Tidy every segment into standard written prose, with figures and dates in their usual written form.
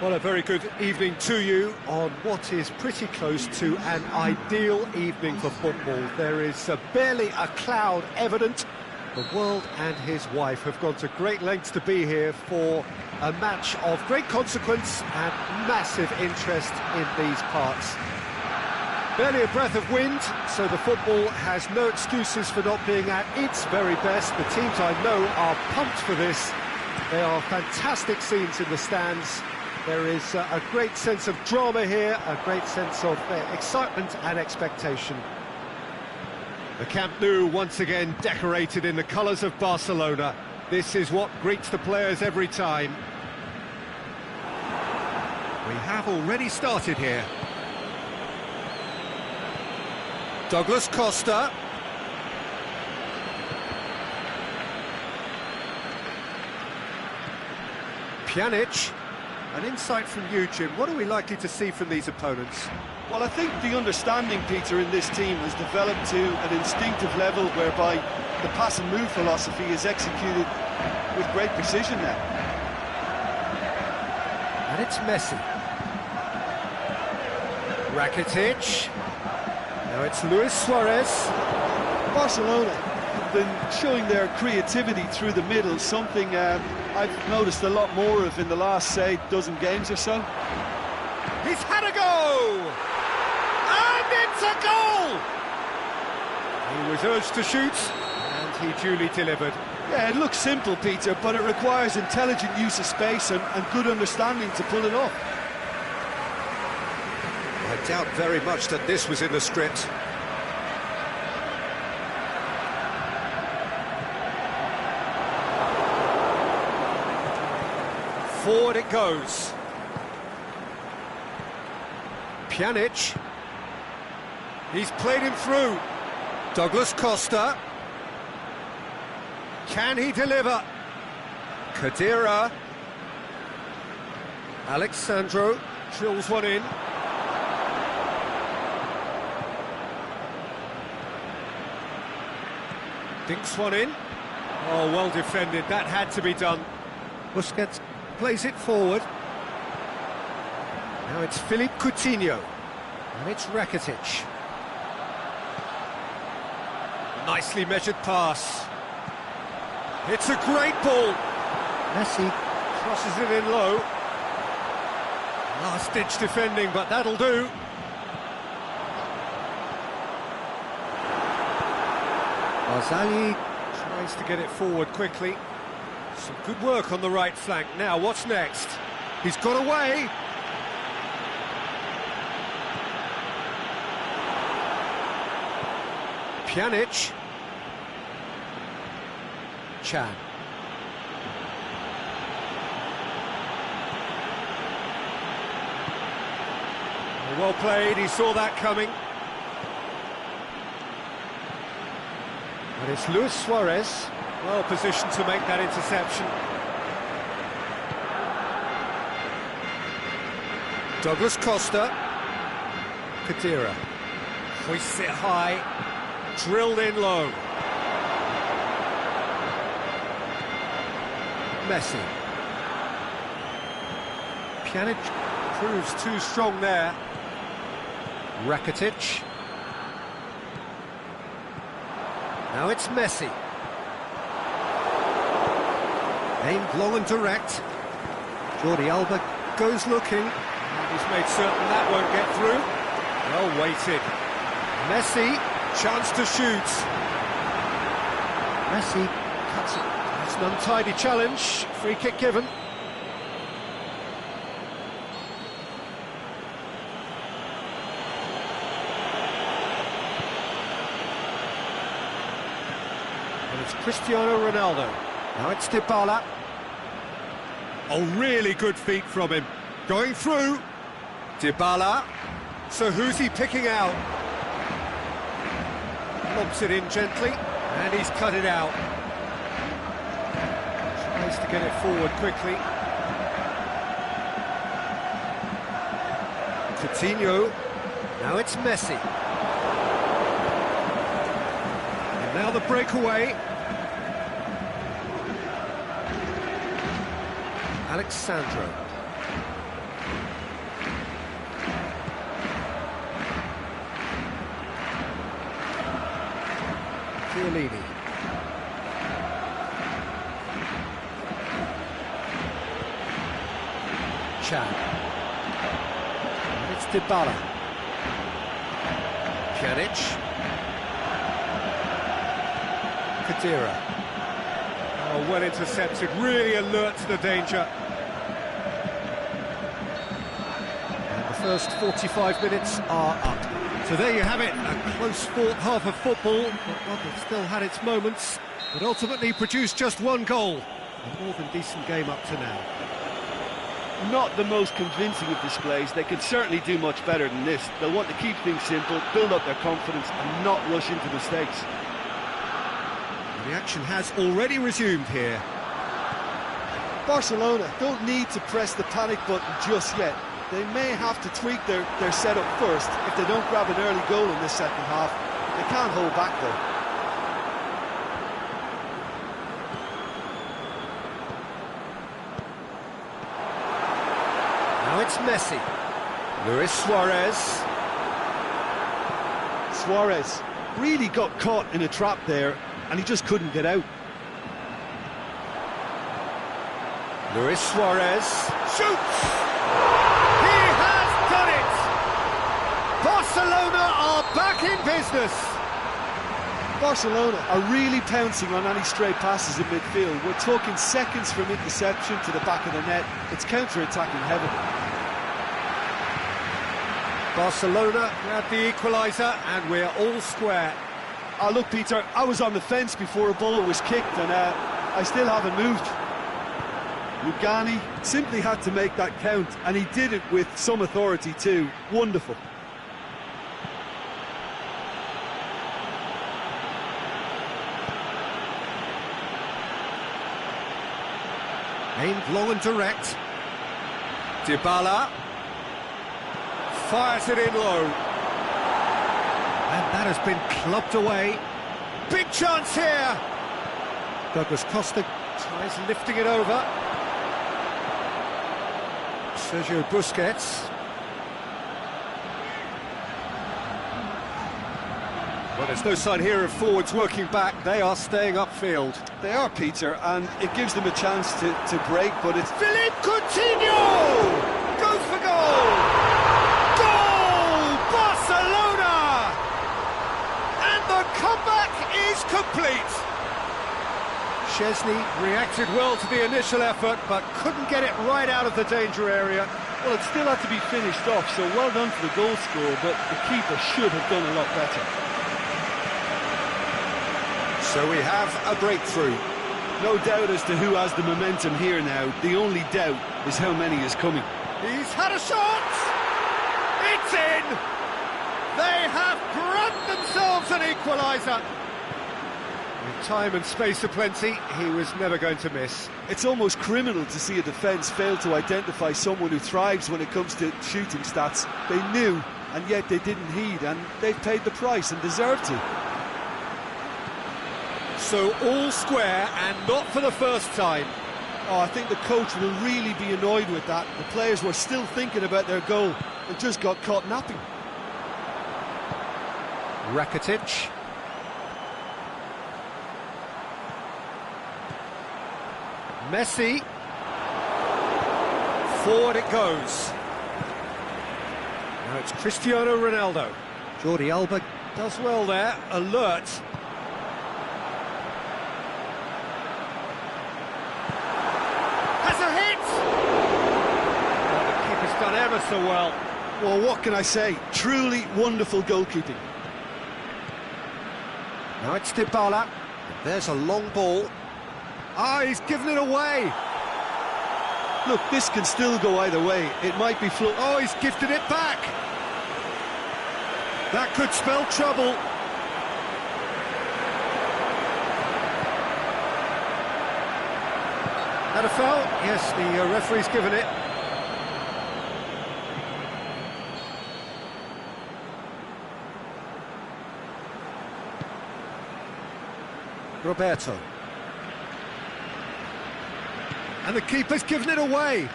Well, a very good evening to you on what is pretty close to an ideal evening for football. There is barely a cloud evident. The world and his wife have gone to great lengths to be here for a match of great consequence and massive interest in these parts. Barely a breath of wind, so the football has no excuses for not being at its very best. The teams I know are pumped for this. They are fantastic scenes in the stands. There is a great sense of drama here, a great sense of excitement and expectation. The Camp Nou once again decorated in the colours of Barcelona. This is what greets the players every time. We have already started here. Douglas Costa. Pjanic. An insight from you, Jim. What are we likely to see from these opponents? Well, I think the understanding, Peter, in this team has developed to an instinctive level whereby the pass and move philosophy is executed with great precision now. And it's Messi. Rakitic. Now it's Luis Suarez. Barcelona have been showing their creativity through the middle, something I've noticed a lot more of in the last, say, dozen games or so. He's had a go! And it's a goal! He was urged to shoot, and he duly delivered. Yeah, it looks simple, Peter, but it requires intelligent use of space and good understanding to pull it off. I doubt very much that this was in the script. Forward it goes. Pjanic. He's played him through. Douglas Costa. Can he deliver? Khedira. Alexandro drills one in. Dinks one in. Oh, well defended. That had to be done. Busquets plays it forward. Now it's Philippe Coutinho. And it's Rakitic. Nicely measured pass. It's a great ball. Messi crosses it in low. Last-ditch defending, but that'll do. Barzagli tries to get it forward quickly. Some good work on the right flank. Now, what's next? He's got away. Pjanic. Can. Well played, he saw that coming. And it's Luis Suarez, well positioned to make that interception. Douglas Costa. Khedira. Hoists it high, drilled in low. Messi. Pjanic proves too strong there. Rakitic. Now it's Messi. Aimed long and direct. Jordi Alba goes looking. And he's made certain that won't get through. Well weighted. Messi, chance to shoot. Messi cuts it. That's an untidy challenge. Free kick given. It's Cristiano Ronaldo. Now it's Dybala. Oh, really good feet from him. Going through. Dybala. So who's he picking out? Lobs it in gently, and he's cut it out. Tries to get it forward quickly. Coutinho. Now it's Messi. And now the breakaway. Alexandro. Chiellini. Chan. And it's Dybala. Pjanic. Khedira. Oh, well intercepted, really alert to the danger. And the first 45 minutes are up. So there you have it, a close-fought half of football, but one that still had its moments, but ultimately produced just one goal. A more than decent game up to now. Not the most convincing of displays. They could certainly do much better than this. They'll want to keep things simple, build up their confidence and not rush into mistakes. The action has already resumed here. Barcelona don't need to press the panic button just yet. They may have to tweak their setup first if they don't grab an early goal in this second half. They can't hold back though. Now it's Messi. Luis Suarez. Suarez really got caught in a trap there and he just couldn't get out. Luis Suarez shoots! He has done it! Barcelona are back in business! Barcelona are really pouncing on any stray passes in midfield. We're talking seconds from interception to the back of the net. It's counter-attacking heaven. Barcelona grab the equaliser and we're all square. Oh, look, Peter, I was on the fence before a ball was kicked and I still haven't moved. Rugani simply had to make that count, and he did it with some authority too. Wonderful. Aimed long and direct. Dybala fires it in low. And that has been clubbed away. Big chance here! Douglas Costa tries lifting it over. Sergio Busquets. Well, there's no sign here of forwards working back. They are staying upfield. They are, Peter, and it gives them a chance to break, but it's... Philippe Coutinho goes for goal! Goal! Barcelona! And the comeback is complete. Szczesny reacted well to the initial effort, but couldn't get it right out of the danger area. Well, it still had to be finished off, so well done for the goal scorer, but the keeper should have done a lot better. So we have a breakthrough. No doubt as to who has the momentum here now. The only doubt is how many is coming. He's had a shot! It's in! They have grabbed themselves an equaliser. With time and space aplenty, he was never going to miss. It's almost criminal to see a defence fail to identify someone who thrives when it comes to shooting stats. They knew, and yet they didn't heed, and they've paid the price and deserve to. So all square, and not for the first time. Oh, I think the coach will really be annoyed with that. The players were still thinking about their goal and just got caught napping. Rakitic. Messi. Forward it goes. Now it's Cristiano Ronaldo. Jordi Alba does well there, alert. Has a hit! Oh, the keeper's done ever so well. Well, what can I say? Truly wonderful goalkeeping. Now it's Dybala. There's a long ball. Ah, he's given it away. Look, this can still go either way. It might be Oh, he's gifted it back. That could spell trouble. Had a foul? Yes, the referee's given it. Roberto. And the keeper's given it away.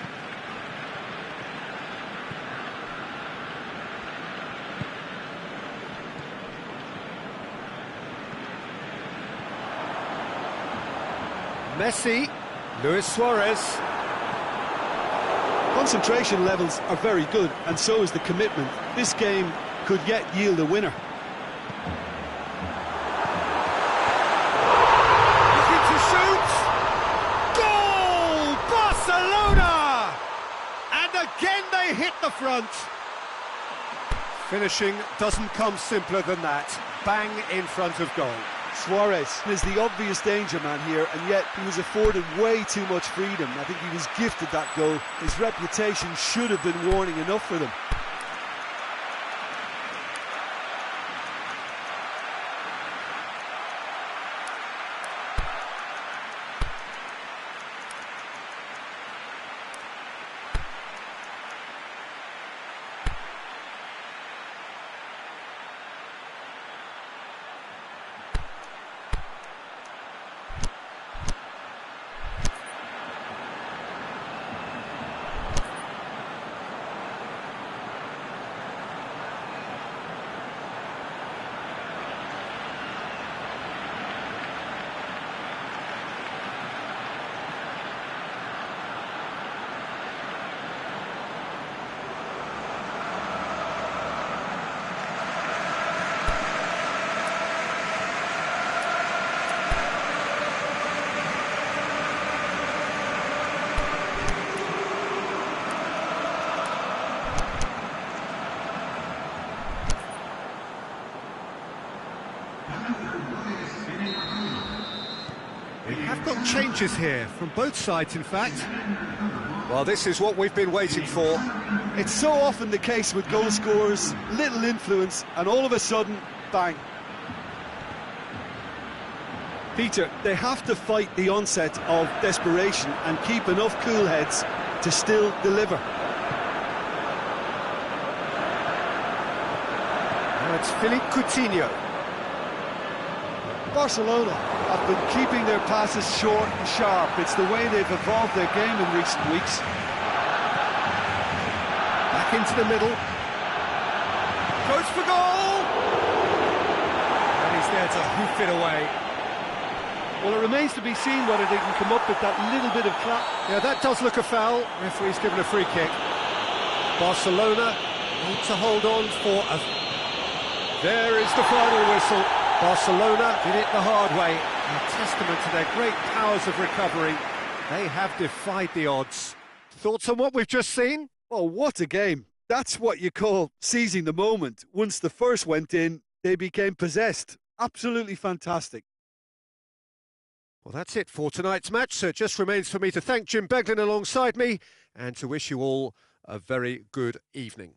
Messi, Luis Suarez. Concentration levels are very good, and so is the commitment. This game could yet yield a winner. Looking to shoot! Goal! Barcelona! And again they hit the front. Finishing doesn't come simpler than that. Bang in front of goal. Suarez is the obvious danger man here, and yet he was afforded way too much freedom. I think he was gifted that goal. His reputation should have been warning enough for them. We have got changes here, from both sides in fact. Well, this is what we've been waiting for. It's so often the case with goal scorers, little influence, and all of a sudden, bang. Peter, they have to fight the onset of desperation and keep enough cool heads to still deliver. Now it's Philippe Coutinho. Barcelona have been keeping their passes short and sharp. It's the way they've evolved their game in recent weeks. Back into the middle. Goes for goal! And he's there to hoof it away. Well, it remains to be seen whether they can come up with that little bit of clap. Yeah, that does look a foul. Referee's given a free kick. Barcelona need to hold on for a... There is the final whistle. Barcelona did it the hard way. A testament to their great powers of recovery. They have defied the odds. Thoughts on what we've just seen? Oh, what a game. That's what you call seizing the moment. Once the first went in, they became possessed. Absolutely fantastic. Well, that's it for tonight's match, so it just remains for me to thank Jim Beglin alongside me and to wish you all a very good evening.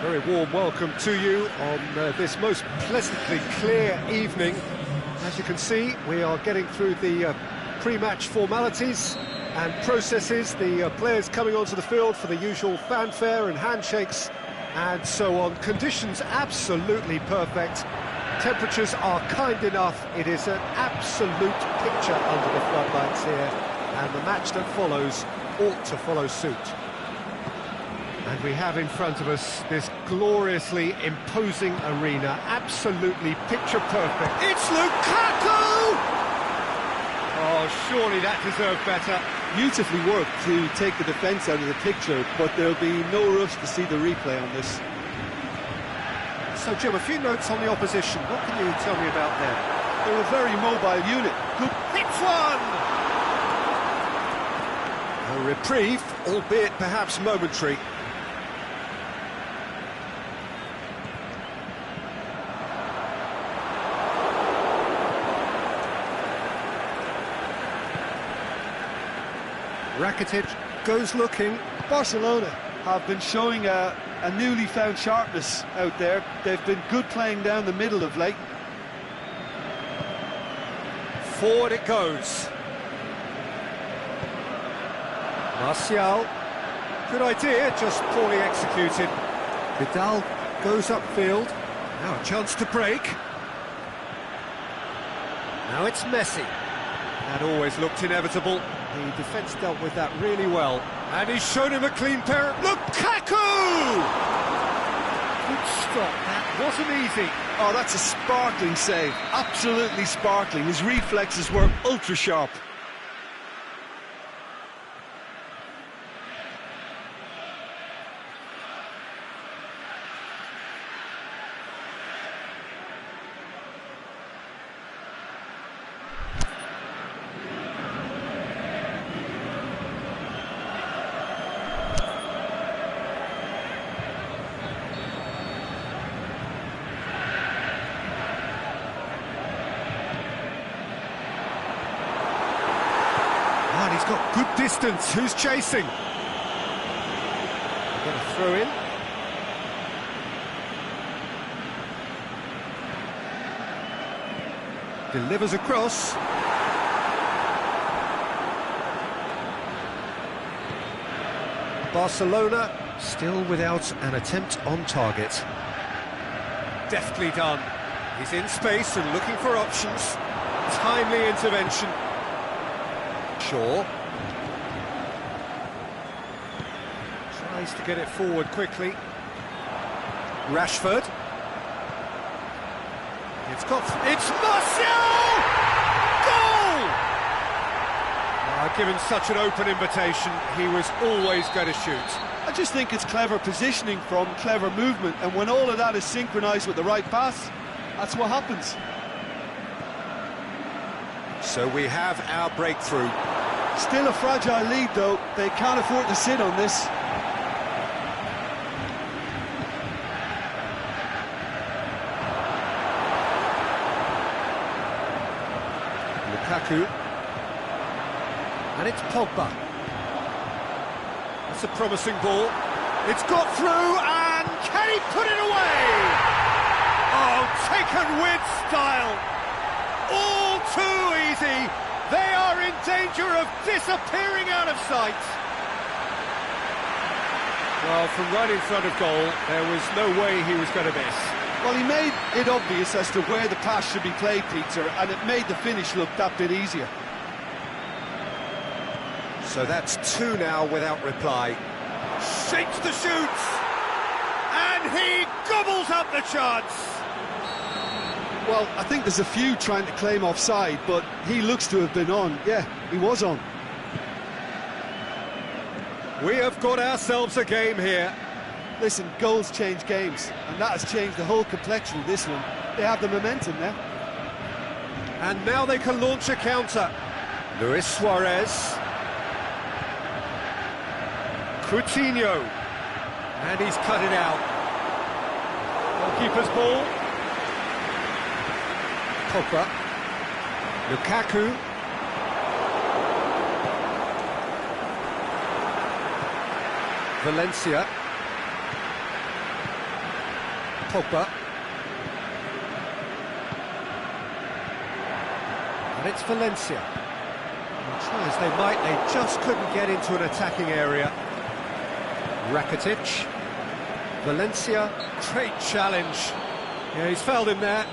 Very warm welcome to you on this most pleasantly clear evening. As you can see, we are getting through the pre-match formalities and processes, the players coming onto the field for the usual fanfare and handshakes and so on. Conditions absolutely perfect. Temperatures are kind enough. It is an absolute picture under the floodlights here, and the match that follows ought to follow suit. And we have in front of us this gloriously imposing arena, absolutely picture perfect. It's Lukaku! Oh, surely that deserved better. Beautifully worked to take the defence out of the picture, but there'll be no rush to see the replay on this. So, Jim, a few notes on the opposition. What can you tell me about them? They're a very mobile unit. Good. Hits one! A reprieve, albeit perhaps momentary. Rakitic goes looking. Barcelona have been showing a newly found sharpness out there. They've been good playing down the middle of late. Forward it goes. Martial. Good idea, just poorly executed. Vidal goes upfield. Now a chance to break. Now it's Messi. That always looked inevitable. The defence dealt with that really well. And he's shown him a clean pair. Lukaku! Good stop. That wasn't easy. Oh, that's a sparkling save. Absolutely sparkling. His reflexes were ultra sharp. And he's got good distance. Who's chasing? Got a throw in. Delivers across. Barcelona still without an attempt on target. Deftly done. He's in space and looking for options. Timely intervention. Shaw tries to get it forward quickly. Rashford. It's Martial! Goal! Given such an open invitation, he was always going to shoot. I just think it's clever positioning from clever movement, and when all of that is synchronised with the right pass, that's what happens. So we have our breakthrough. Still a fragile lead, though. They can't afford to sit on this. Lukaku. And it's Pogba. That's a promising ball. It's got through, and can he put it away? Oh, taken with style. All too easy. They are in danger of disappearing out of sight. Well, from right in front of goal, there was no way he was going to miss. Well, he made it obvious as to where the pass should be played, Peter, and it made the finish look that bit easier. So that's two now without reply. Shakes the shoots, and he gobbles up the chance. Well, I think there's a few trying to claim offside, but he looks to have been on. Yeah, he was on. We have got ourselves a game here. Listen, goals change games, and that has changed the whole complexion of this one. They have the momentum now. And now they can launch a counter. Luis Suarez. Coutinho. And he's cut it out. Goalkeeper's ball. Pogba. Lukaku. Valencia. Pogba. And it's Valencia. And try as they might, they just couldn't get into an attacking area. Rakitic. Valencia. Great challenge. Yeah, he's fouled him there.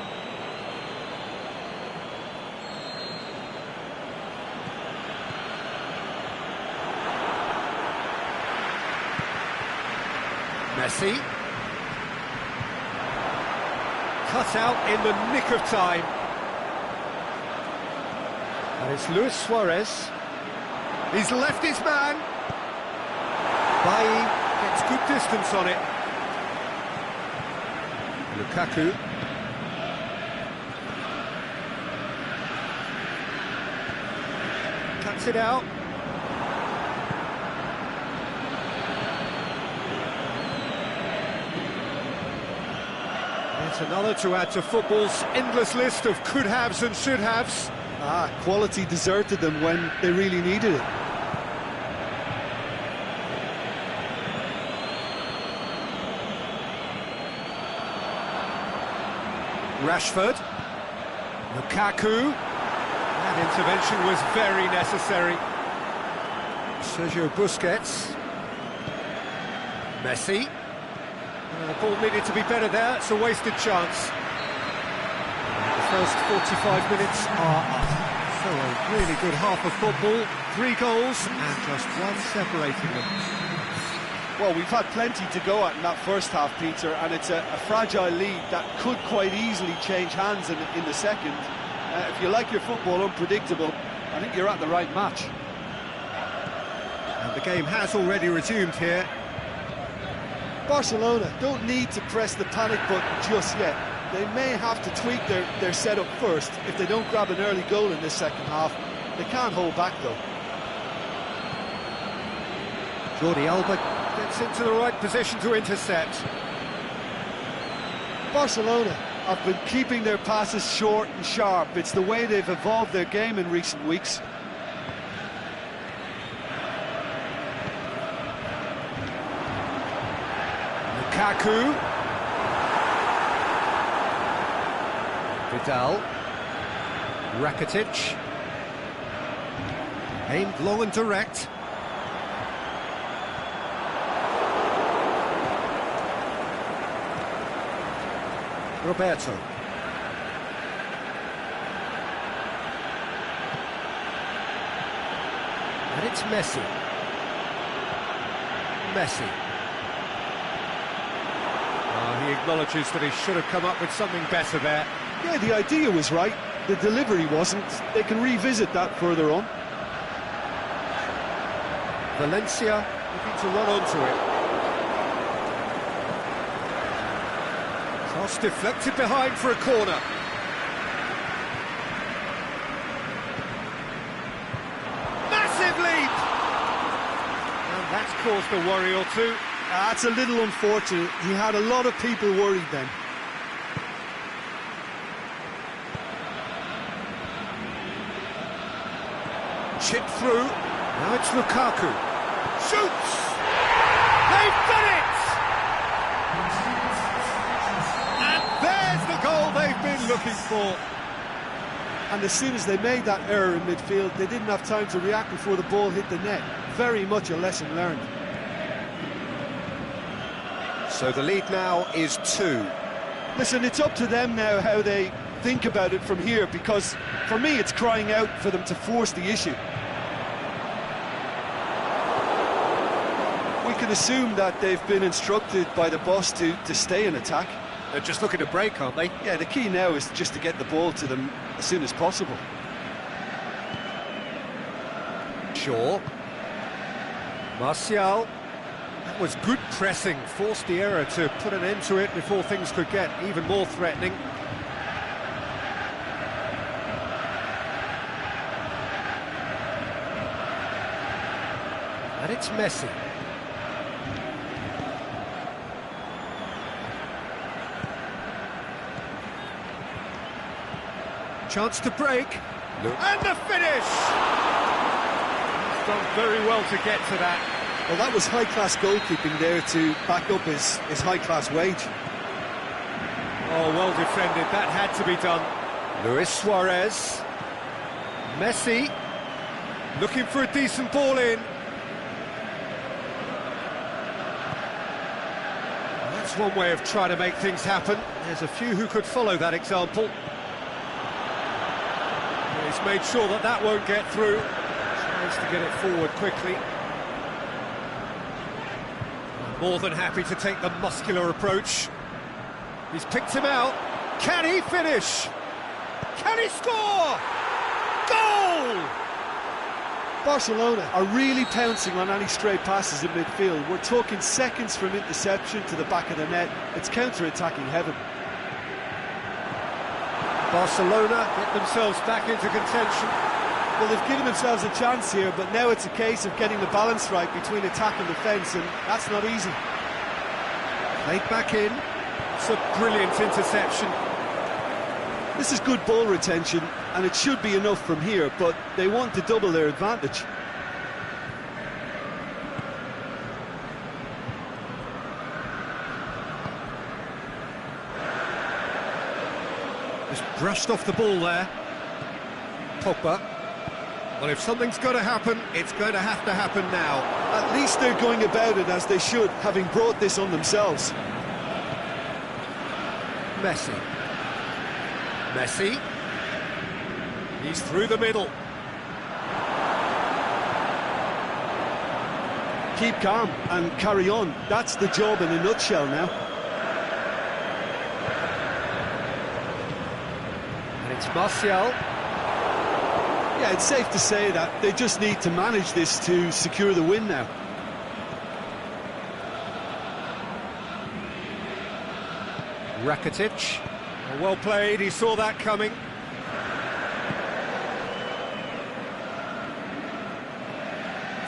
Messi. Cut out in the nick of time. And it's Luis Suarez. He's left his man. Bailly gets good distance on it. Lukaku. Cuts it out. It's another to add to football's endless list of could-haves and should-haves. Quality deserted them when they really needed it. Rashford. Lukaku. That intervention was very necessary. Sergio Busquets. Messi. The ball needed to be better there, it's a wasted chance. The first 45 minutes are up. So a really good half of football, 3 goals and just one separating them. Well, we've had plenty to go at in that first half, Peter, and it's a fragile lead that could quite easily change hands in the second. If you like your football unpredictable, I think you're at the right match. And the game has already resumed here. Barcelona don't need to press the panic button just yet. They may have to tweak their setup first if they don't grab an early goal in this second half. They can't hold back, though. Jordi Alba gets into the right position to intercept. Barcelona have been keeping their passes short and sharp. It's the way they've evolved their game in recent weeks. Lukaku. Vidal. Rakitic. Aimed long and direct. Roberto. And it's Messi. Messi. He acknowledges that he should have come up with something better there. Yeah, the idea was right, the delivery wasn't. They can revisit that further on. Valencia looking to run onto it. Cross deflected behind for a corner. Massive leap! And that's caused a worry or two. That's a little unfortunate. He had a lot of people worried then. Chip through. Now it's Lukaku. Shoots! They've done it! And there's the goal they've been looking for. And as soon as they made that error in midfield, they didn't have time to react before the ball hit the net. Very much a lesson learned. So the lead now is 2. Listen, it's up to them now how they think about it from here, because for me it's crying out for them to force the issue. We can assume that they've been instructed by the boss to stay in attack. They're just looking to break, aren't they? Yeah, the key now is just to get the ball to them as soon as possible. Shaw. Martial. That was good pressing, forced the error to put an end to it before things could get even more threatening. And it's Messi. Chance to break. And the finish! He's done very well to get to that. Well, that was high-class goalkeeping there to back up his high-class wage. Oh, well defended, that had to be done. Luis Suarez. Messi. Looking for a decent ball in. That's one way of trying to make things happen. There's a few who could follow that example. He's made sure that that won't get through. Tries to get it forward quickly. More than happy to take the muscular approach. He's picked him out. Can he finish? Can he score? Goal! Barcelona are really pouncing on any stray passes in midfield. We're talking seconds from interception to the back of the net. It's counter-attacking heaven. Barcelona get themselves back into contention. Well, they've given themselves a chance here, but now it's a case of getting the balance right between attack and defence, and that's not easy. Played back in. It's a brilliant interception. This is good ball retention, and it should be enough from here, but they want to double their advantage. Just brushed off the ball there. Pogba. Well, if something's got to happen, it's going to happen now. At least they're going about it as they should, having brought this on themselves. Messi. Messi. He's through the middle. Keep calm and carry on. That's the job in a nutshell now. And it's Martial. Yeah, it's safe to say that they just need to manage this to secure the win now. Rakitic. Well played, he saw that coming.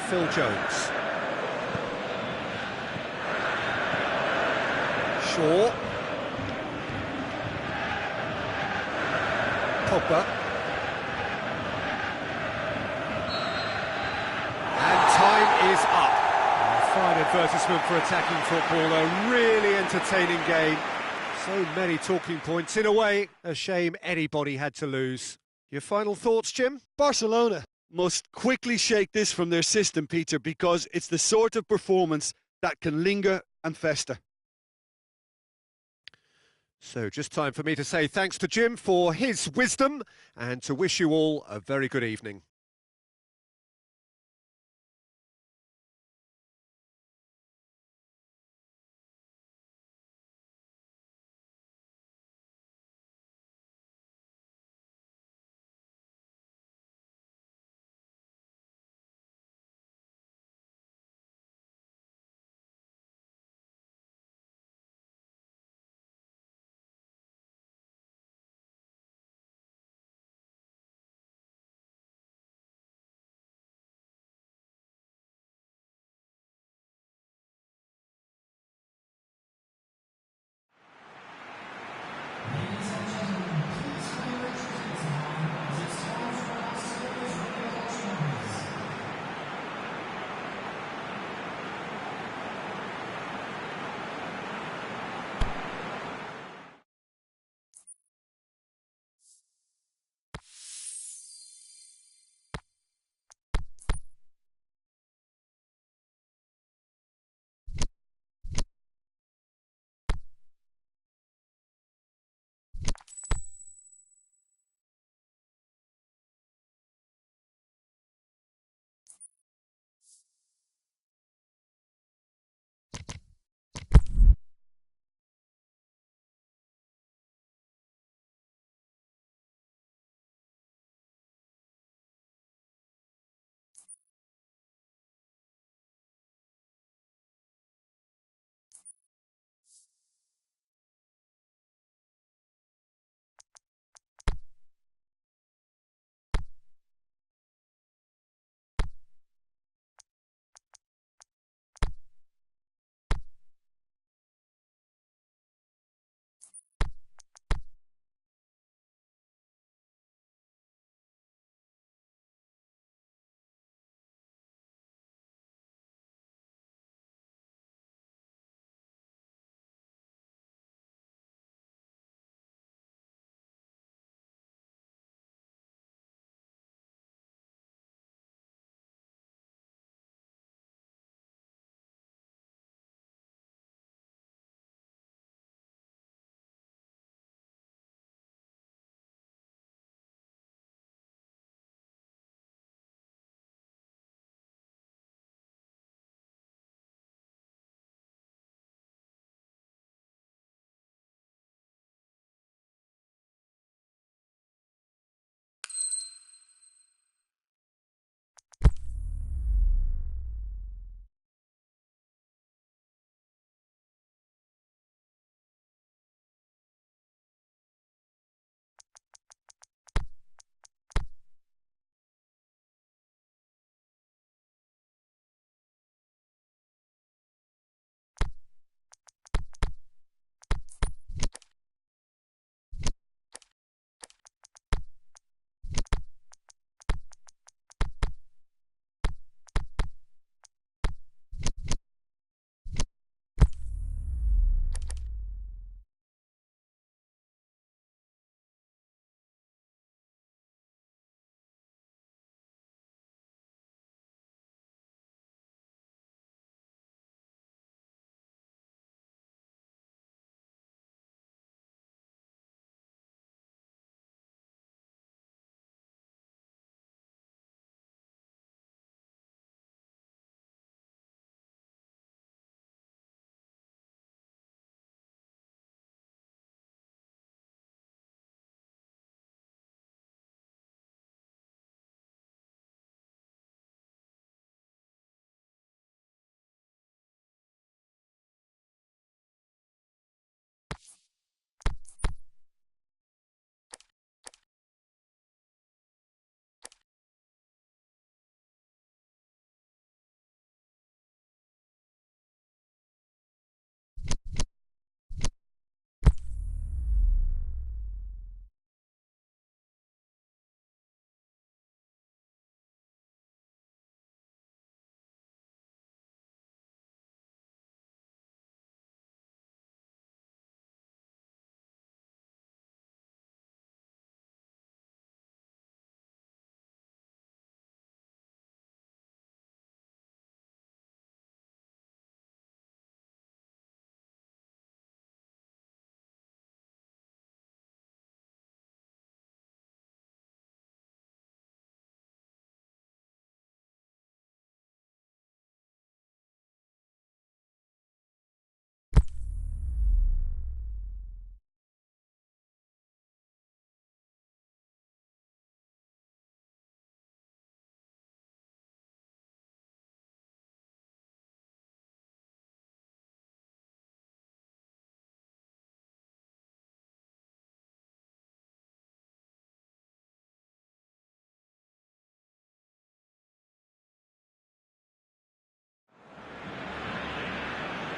Phil Jones. Shaw. Pogba. And time is up. A fine advertisement for attacking football, a really entertaining game. So many talking points. In a way, a shame anybody had to lose. Your final thoughts, Jim? Barcelona must quickly shake this from their system, Peter, because it's the sort of performance that can linger and fester. So just time for me to say thanks to Jim for his wisdom and to wish you all a very good evening.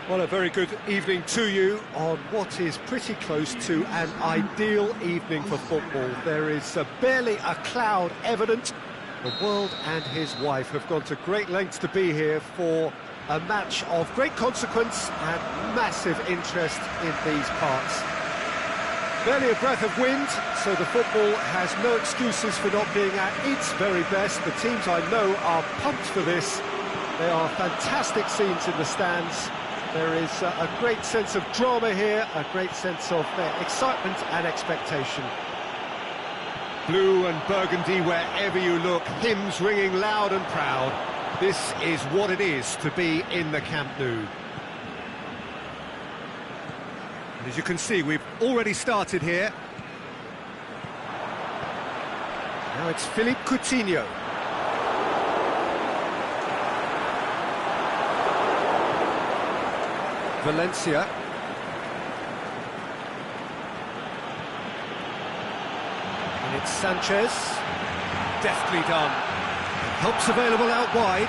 Well, a very good evening to you on what is pretty close to an ideal evening for football. There is barely a cloud evident. The world and his wife have gone to great lengths to be here for a match of great consequence and massive interest in these parts. Barely a breath of wind, so the football has no excuses for not being at its very best. The teams I know are pumped for this. There are fantastic scenes in the stands. There is a great sense of drama here, a great sense of excitement and expectation. Blue and burgundy wherever you look, hymns ringing loud and proud. This is what it is to be in the Camp Nou. And as you can see, we've already started here. Now it's Philippe Coutinho. Valencia. And it's Sanchez. Deftly done. Help's available out wide.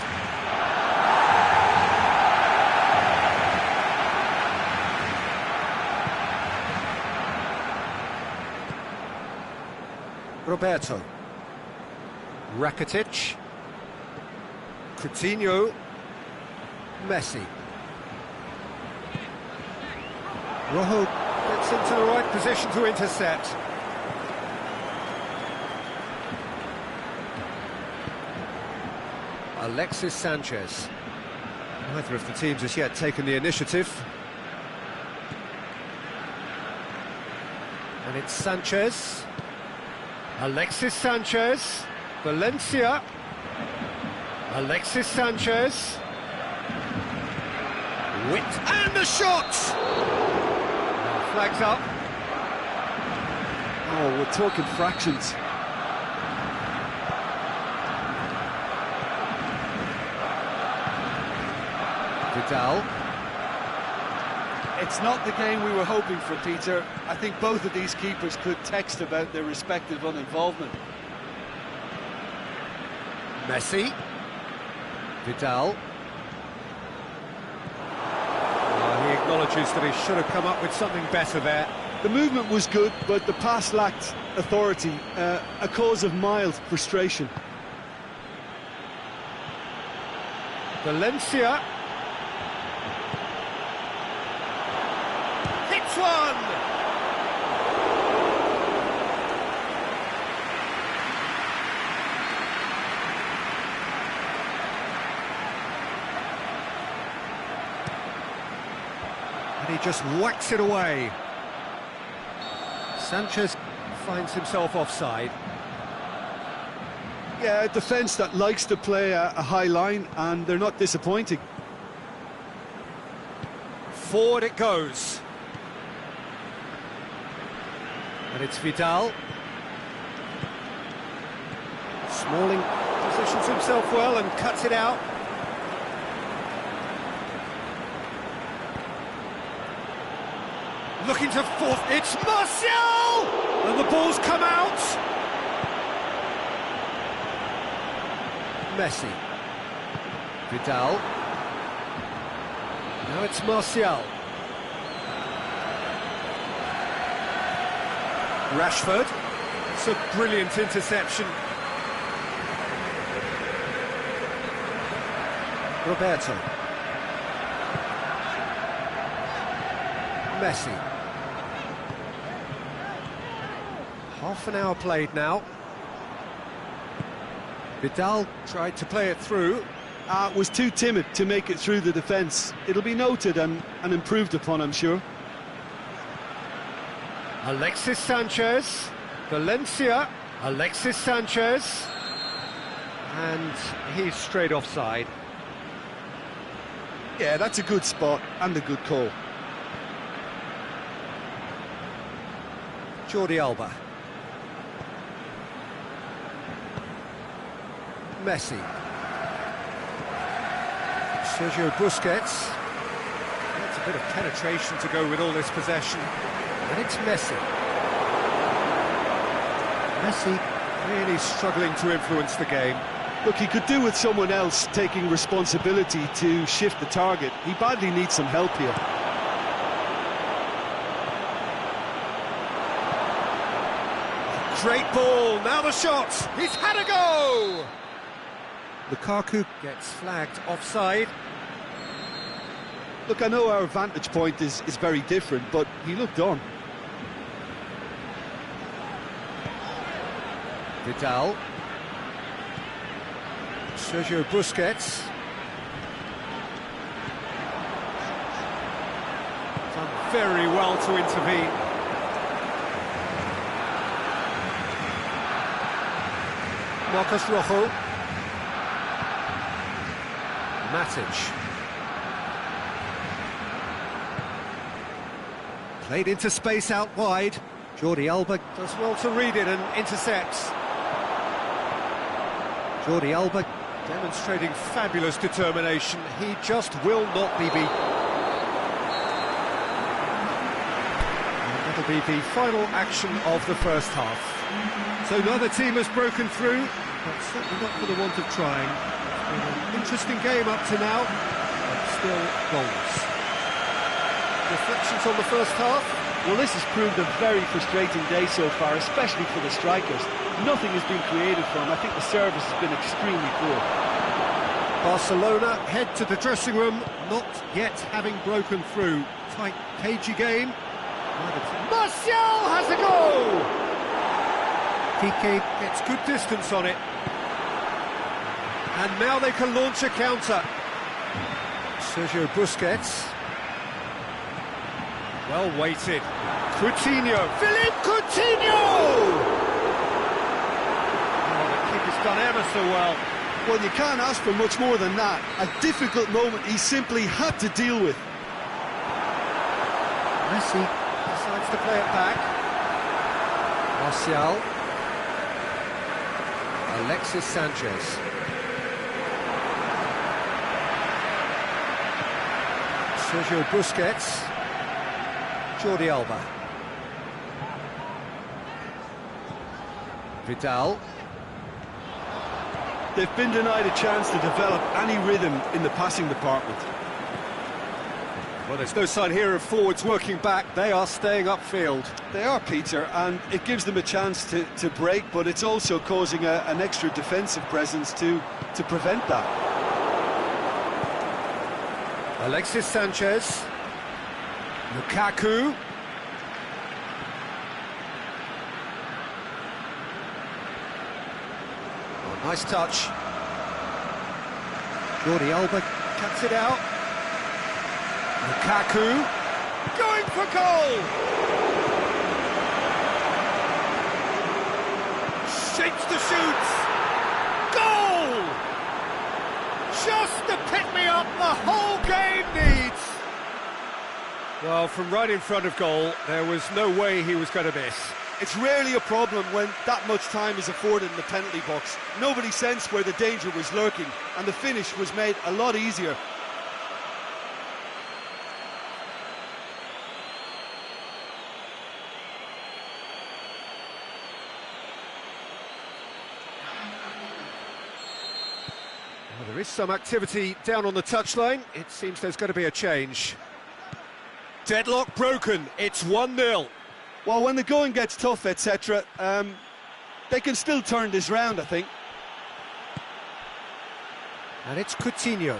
Roberto. Rakitic. Coutinho. Messi. Rojo gets into the right position to intercept. Alexis Sanchez. Neither of the teams has yet taken the initiative. And it's Sanchez. Alexis Sanchez. Valencia. Alexis Sanchez. Witt. And the shot! Flags up. Oh, we're talking fractions. Vidal. It's not the game we were hoping for, Peter. I think both of these keepers could text about their respective uninvolvement. Messi. Vidal. He acknowledges that he should have come up with something better there. The movement was good, but the pass lacked authority, a cause of mild frustration. Valencia. Hits one! And he just whacks it away. Sanchez finds himself offside. Yeah, a defence that likes to play a high line, and they're not disappointing. Forward it goes. And it's Vidal. Smalling positions himself well and cuts it out. Looking to fourth, it's Martial! And the ball's come out! Messi. Vidal. Now it's Martial. Rashford. It's a brilliant interception. Roberto. Messi. Half an hour played now. Vidal tried to play it through. Was too timid to make it through the defence. It'll be noted and improved upon, I'm sure. Alexis Sanchez. Valencia. Alexis Sanchez. And he's straight offside. Yeah, that's a good spot and a good call. Jordi Alba. Messi. Sergio Busquets. That's a bit of penetration to go with all this possession. And it's Messi. Messi really struggling to influence the game. Look, he could do with someone else taking responsibility to shift the target. He badly needs some help here. Great ball, now the shot, he's had a go! Lukaku gets flagged offside. Look, I know our vantage point is very different, but he looked on. Vidal. Sergio Busquets. Done very well to intervene. Marcos Rojo. Matic. Played into space out wide. Jordi Alba does well to read it and intercepts. Jordi Alba demonstrating fabulous determination. He just will not be beaten. And that'll be the final action of the first half. So neither team has broken through, but certainly not for the want of trying. It's been an interesting game up to now, but still goals. Reflections on the first half? Well, this has proved a very frustrating day so far, especially for the strikers. Nothing has been created for them. I think the service has been extremely poor. Barcelona head to the dressing room, not yet having broken through. Tight, cagey game. Martial has a goal! Piqué gets good distance on it. And now they can launch a counter. Sergio Busquets. Well weighted. Coutinho. Philippe Coutinho! Oh, the kick has done ever so well. Well, you can't ask for much more than that. A difficult moment he simply had to deal with. Messi decides to play it back. Martial. Alexis Sanchez. Sergio Busquets. Jordi Alba. Vidal. They've been denied a chance to develop any rhythm in the passing department. Well, there's no sign here of forwards working back. They are staying upfield. They are, Peter, and it gives them a chance to break, but it's also causing an extra defensive presence to prevent that. Alexis Sanchez. Lukaku. Oh, nice touch. Jordi Alba cuts it out. Lukaku going for goal! Shapes the shoots! Goal! Just the pick-me-up the whole game needs! Well, from right in front of goal, there was no way he was going to miss. It's rarely a problem when that much time is afforded in the penalty box. Nobody sensed where the danger was lurking, and the finish was made a lot easier. Well, there is some activity down on the touchline. It seems there's going to be a change. Deadlock broken, it's 1-0. Well, when the going gets tough, etc., they can still turn this round, I think. And it's Coutinho.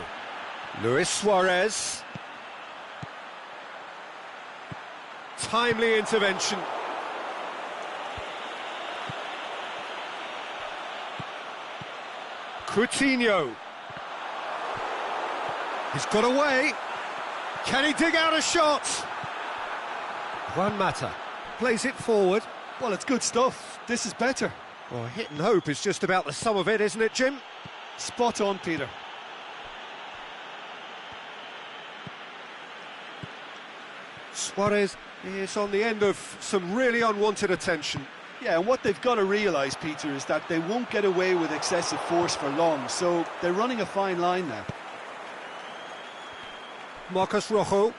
Luis Suarez. Timely intervention. Coutinho. He's got away. Can he dig out a shot? Juan Mata plays it forward. Well, it's good stuff. This is better. Well, hit and hope is just about the sum of it, isn't it, Jim? Spot on, Peter. Suarez is on the end of some really unwanted attention. Yeah, and what they've got to realise, Peter, is that they won't get away with excessive force for long, so they're running a fine line now. Marcos Rojo.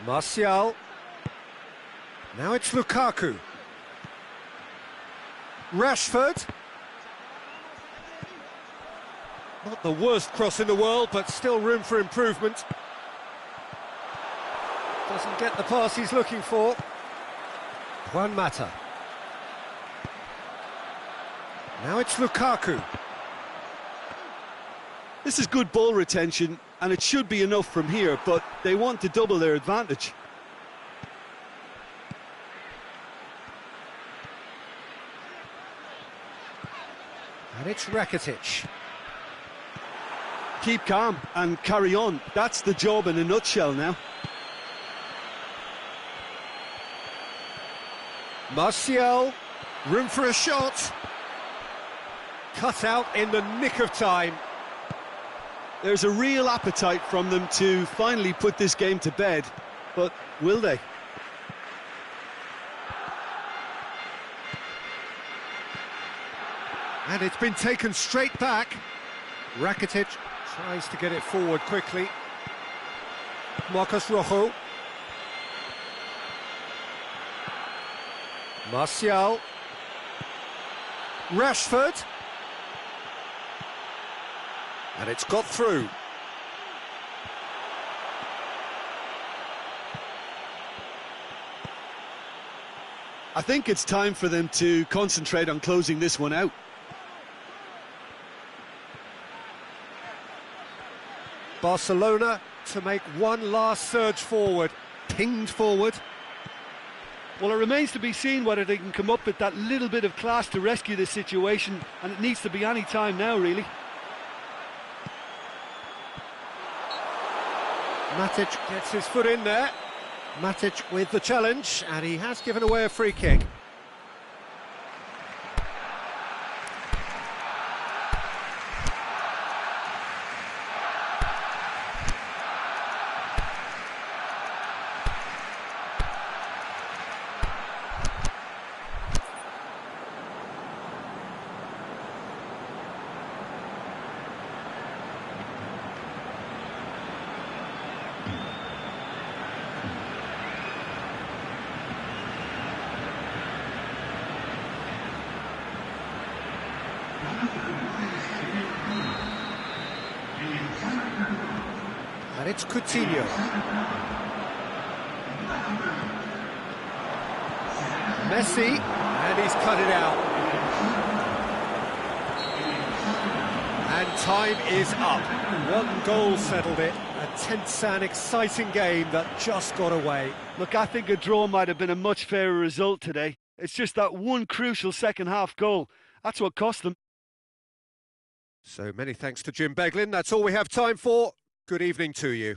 Martial. Now it's Lukaku. Rashford. Not the worst cross in the world, but still room for improvement. Doesn't get the pass he's looking for. Juan Mata. Now it's Lukaku. This is good ball retention, and it should be enough from here, but they want to double their advantage. And it's Rakitic. Keep calm and carry on. That's the job in a nutshell now. Martial, room for a shot. Cut out in the nick of time. There's a real appetite from them to finally put this game to bed, but will they? And it's been taken straight back. Rakitic tries to get it forward quickly. Marcos Rojo. Martial. Rashford. And it's got through. I think it's time for them to concentrate on closing this one out. Barcelona to make one last surge forward. Pinged forward. Well, it remains to be seen whether they can come up with that little bit of class to rescue this situation, and it needs to be any time now, really. Matic gets his foot in there. Matic with the challenge, and he has given away a free kick. And it's Coutinho. Messi, and he's cut it out. And time is up. One goal settled it. A tense and exciting game that just got away. Look, I think a draw might have been a much fairer result today. It's just that one crucial second-half goal. That's what cost them. So many thanks to Jim Beglin. That's all we have time for. Good evening to you.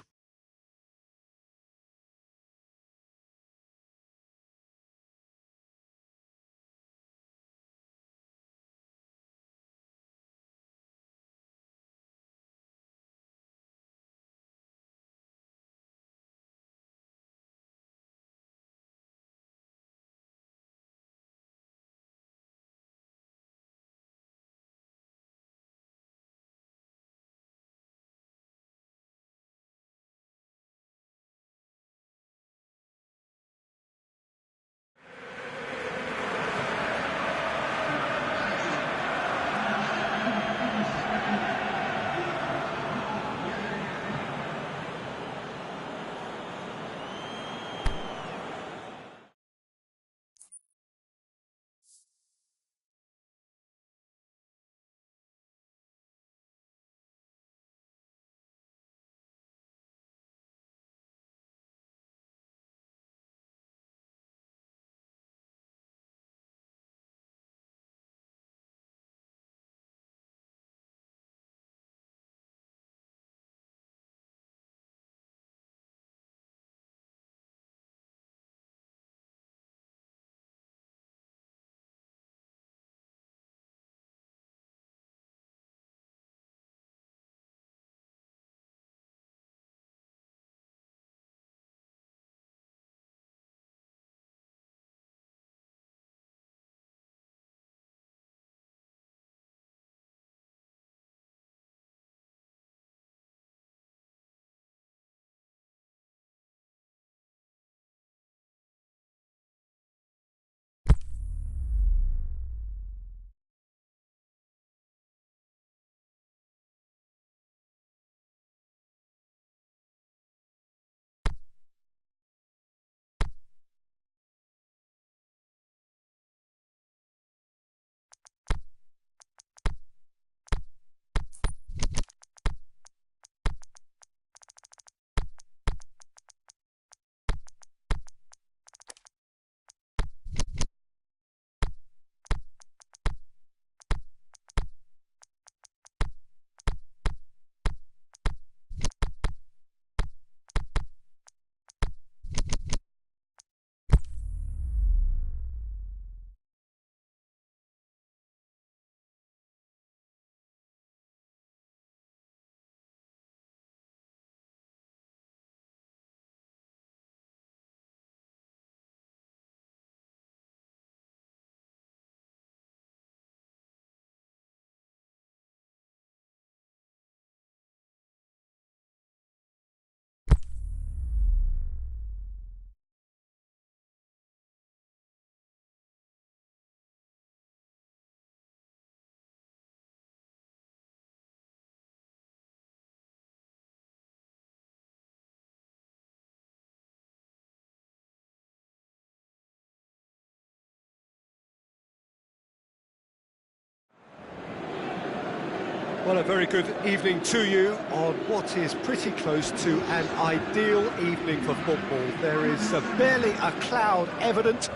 Well, a very good evening to you on what is pretty close to an ideal evening for football. There is barely a cloud evident.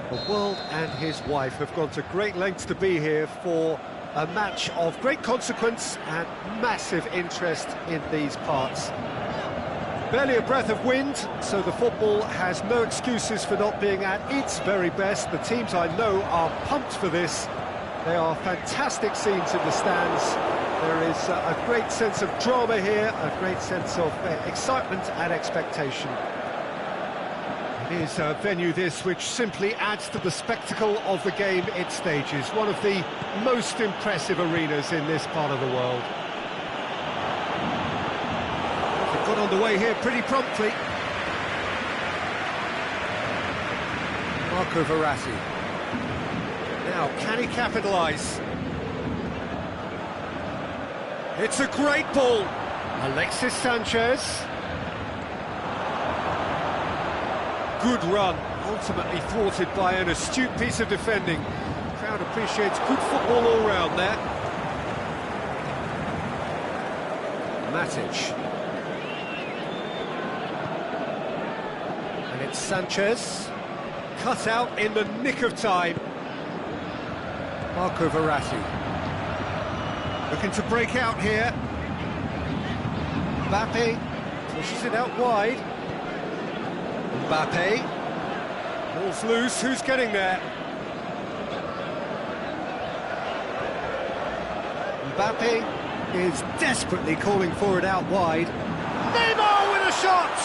The world and his wife have gone to great lengths to be here for a match of great consequence and massive interest in these parts. Barely a breath of wind, so the football has no excuses for not being at its very best. The teams I know are pumped for this. They are fantastic scenes in the stands. There is a great sense of drama here, a great sense of excitement and expectation. It is a venue this which simply adds to the spectacle of the game it stages. One of the most impressive arenas in this part of the world. They've got underway here pretty promptly. Marco Verratti. Now, can he capitalise? It's a great ball. Alexis Sanchez. Good run, ultimately thwarted by an astute piece of defending. The crowd appreciates good football all round there. Matic. And it's Sanchez. Cut out in the nick of time. Marco Verratti. Looking to break out here. Mbappe pushes it out wide. Mbappe. Ball's loose, who's getting there? Mbappe is desperately calling for it out wide. Neymar with a shot!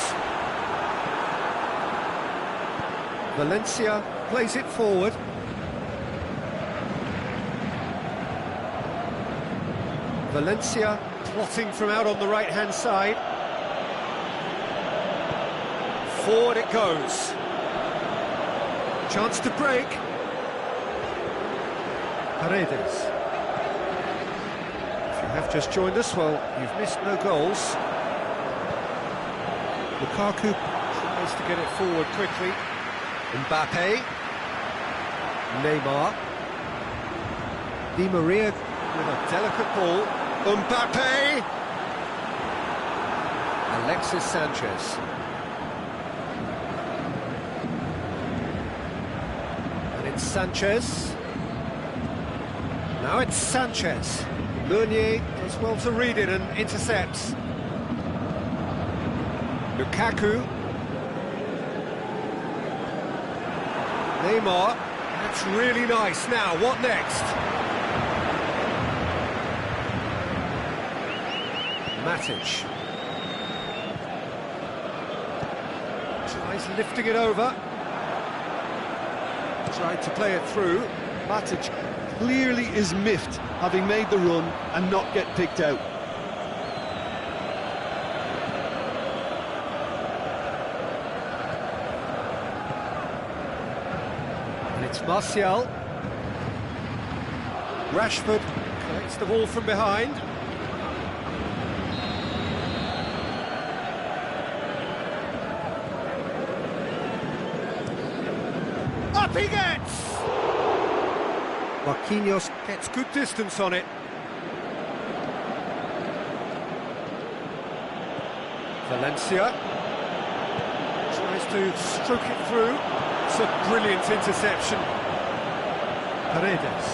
Valencia plays it forward. Valencia plotting from out on the right-hand side. Forward it goes. Chance to break. Paredes. If you have just joined us, well, you've missed no goals. Lukaku tries to get it forward quickly. Mbappe. Neymar. Di Maria with a delicate ball. Mbappe! Alexis Sanchez. And it's Sanchez. Now it's Sanchez. Meunier does well to read it and intercepts. Lukaku. Neymar. That's really nice. Now, what next? Matic. Tries lifting it over. Tried to play it through. Matic clearly is miffed, having made the run and not get picked out. And it's Martial. Rashford collects the ball from behind. Up he gets! Marquinhos gets good distance on it. Valencia tries to stroke it through. It's a brilliant interception. Paredes.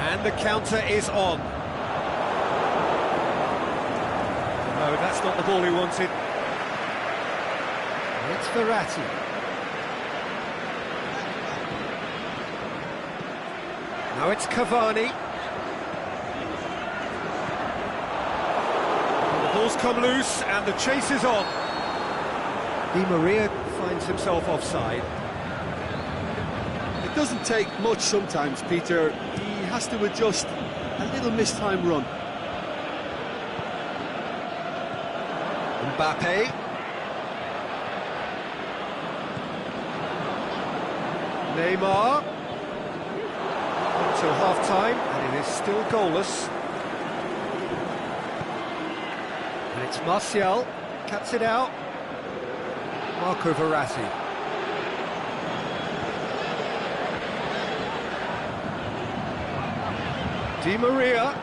And the counter is on. No, that's not the ball he wanted. It's Verratti. Now it's Cavani. The ball's come loose and the chase is on. Di Maria finds himself offside. It doesn't take much sometimes, Peter. He has to adjust a little mistime run. Mbappe. Neymar. Until half-time, and it is still goalless. And it's Martial, cuts it out. Marco Verratti. Di Maria,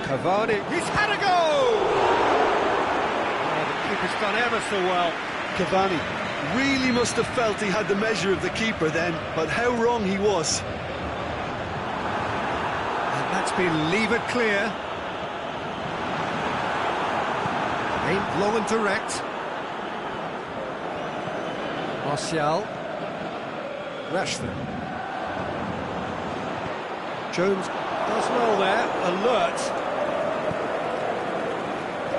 Cavani, he's had a go! Oh, the keeper's done ever so well. Cavani really must have felt he had the measure of the keeper then, but how wrong he was. And that's been levered clear. Aimed long and direct. Martial. Rashford. Jones does well there, alert.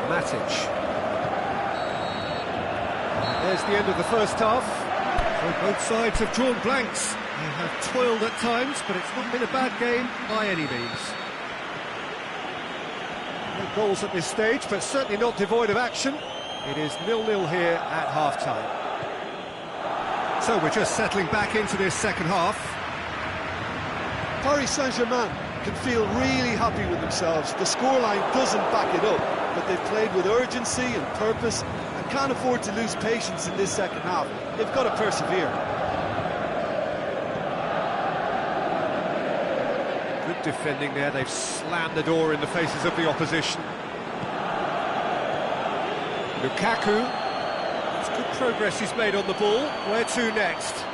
Matic. There's the end of the first half. So both sides have drawn blanks. They have toiled at times, but it's not been a bad game by any means. No goals at this stage, but certainly not devoid of action. It is 0-0 here at half-time. So we're just settling back into this second half. Paris Saint-Germain can feel really happy with themselves. The scoreline doesn't back it up, but they've played with urgency and purpose and can't afford to lose patience in this second half. They've got to persevere. Good defending there, they've slammed the door in the faces of the opposition. Lukaku, it's good progress he's made on the ball. Where to next?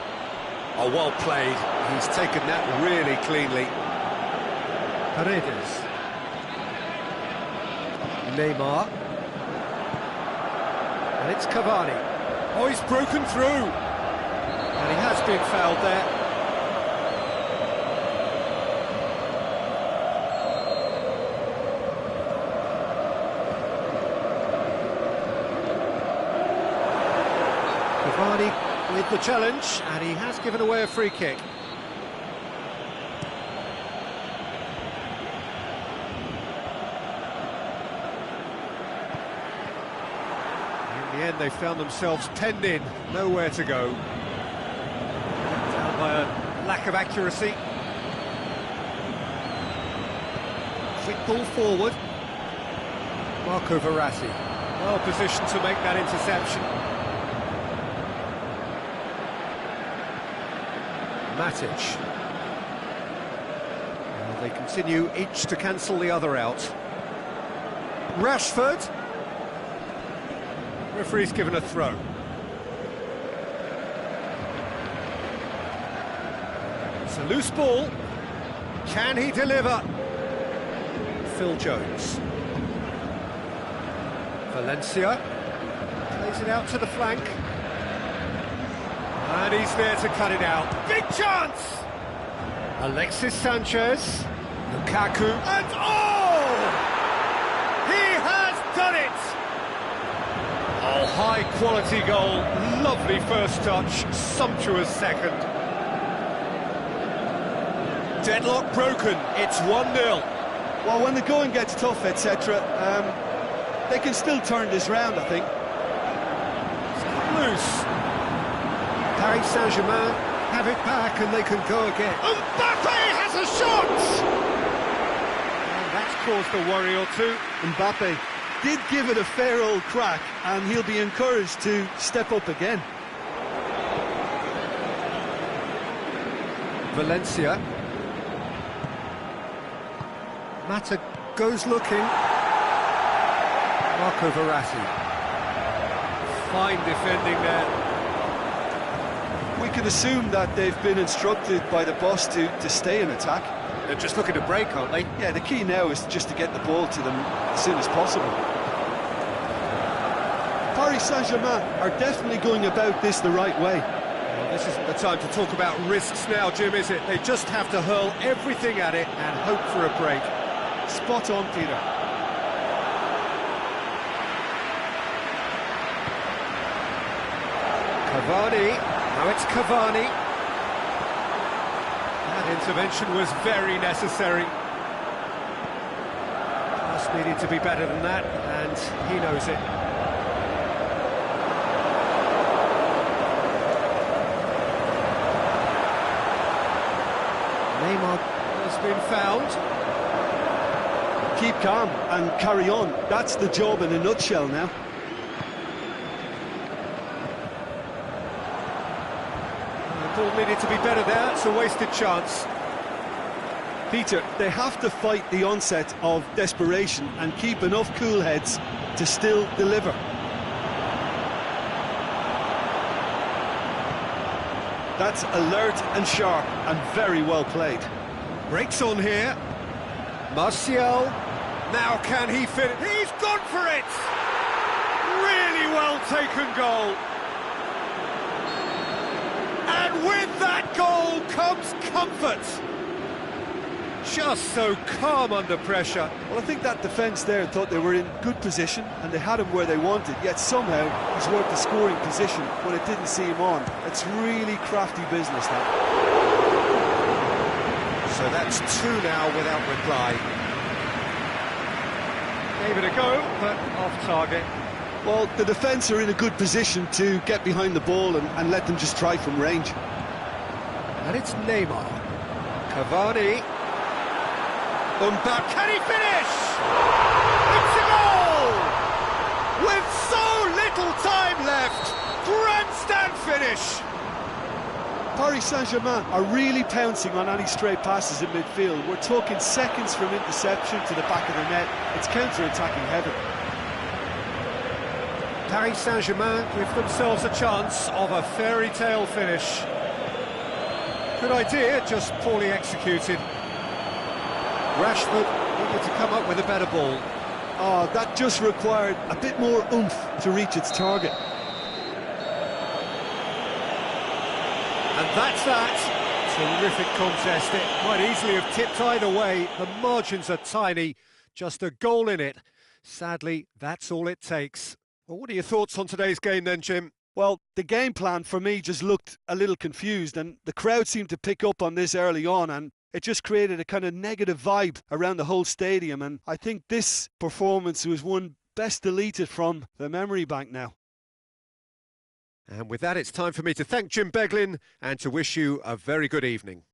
Oh, well played. He's taken that really cleanly. Paredes. Neymar. And it's Cavani. Oh, he's broken through. And he has been fouled there. Cavani with the challenge, and he has given away a free kick. In the end, they found themselves penned in, nowhere to go. Down by a lack of accuracy. Quick ball forward. Marco Verratti, well positioned to make that interception. Matic. They continue each to cancel the other out. Rashford. Referee's given a throw. It's a loose ball. Can he deliver? Phil Jones. Valencia. Plays it out to the flank. And he's there to cut it out. Big chance! Alexis Sanchez. Lukaku. And oh! He has done it! Oh, high quality goal. Lovely first touch. Sumptuous second. Deadlock broken. It's 1-0. Well, when the going gets tough, etc., they can still turn this round, I think. It's cut loose. Paris Saint-Germain have it back and they can go again. Mbappe has a shot! And that's caused a worry or two. Mbappe did give it a fair old crack, and he'll be encouraged to step up again. Valencia. Mata goes looking. Marco Verratti. Fine defending there. We can assume that they've been instructed by the boss to stay in attack. They're just looking to break, aren't they? Yeah, the key now is just to get the ball to them as soon as possible. Paris Saint-Germain are definitely going about this the right way. Well, this isn't the time to talk about risks now, Jim, is it? They just have to hurl everything at it and hope for a break. Spot on, Peter. Cavani. Now it's Cavani. That intervention was very necessary. Pass needed to be better than that, and he knows it. Neymar has been fouled. Keep calm and carry on. That's the job in a nutshell now. The ball needed to be better there. It's a wasted chance. Peter, they have to fight the onset of desperation and keep enough cool heads to still deliver. That's alert and sharp and very well played. Breaks on here. Martial. Now can he fit it? He's gone for it! Really well taken goal. And with that goal comes comfort. Just so calm under pressure. Well, I think that defence there thought they were in good position and they had him where they wanted, yet somehow he's worked the scoring position when it didn't see him on. It's really crafty business, that. So that's two now without reply. Gave it a go, but off target. Well, the defence are in a good position to get behind the ball and let them just try from range. And it's Neymar. Cavani. Mbappe, can he finish? It's a goal! With so little time left, grandstand finish! Paris Saint-Germain are really pouncing on any stray passes in midfield. We're talking seconds from interception to the back of the net. It's counter-attacking heaven. Paris Saint-Germain give themselves a chance of a fairy tale finish. Good idea, just poorly executed. Rashford needed to come up with a better ball. Oh, that just required a bit more oomph to reach its target. And that's that. Terrific contest. It might easily have tipped either way. The margins are tiny. Just a goal in it. Sadly, that's all it takes. Well, what are your thoughts on today's game then, Jim? Well, the game plan for me just looked a little confused, and the crowd seemed to pick up on this early on, and it just created a kind of negative vibe around the whole stadium, and I think this performance was one best deleted from the memory bank now. And with that, it's time for me to thank Jim Beglin and to wish you a very good evening.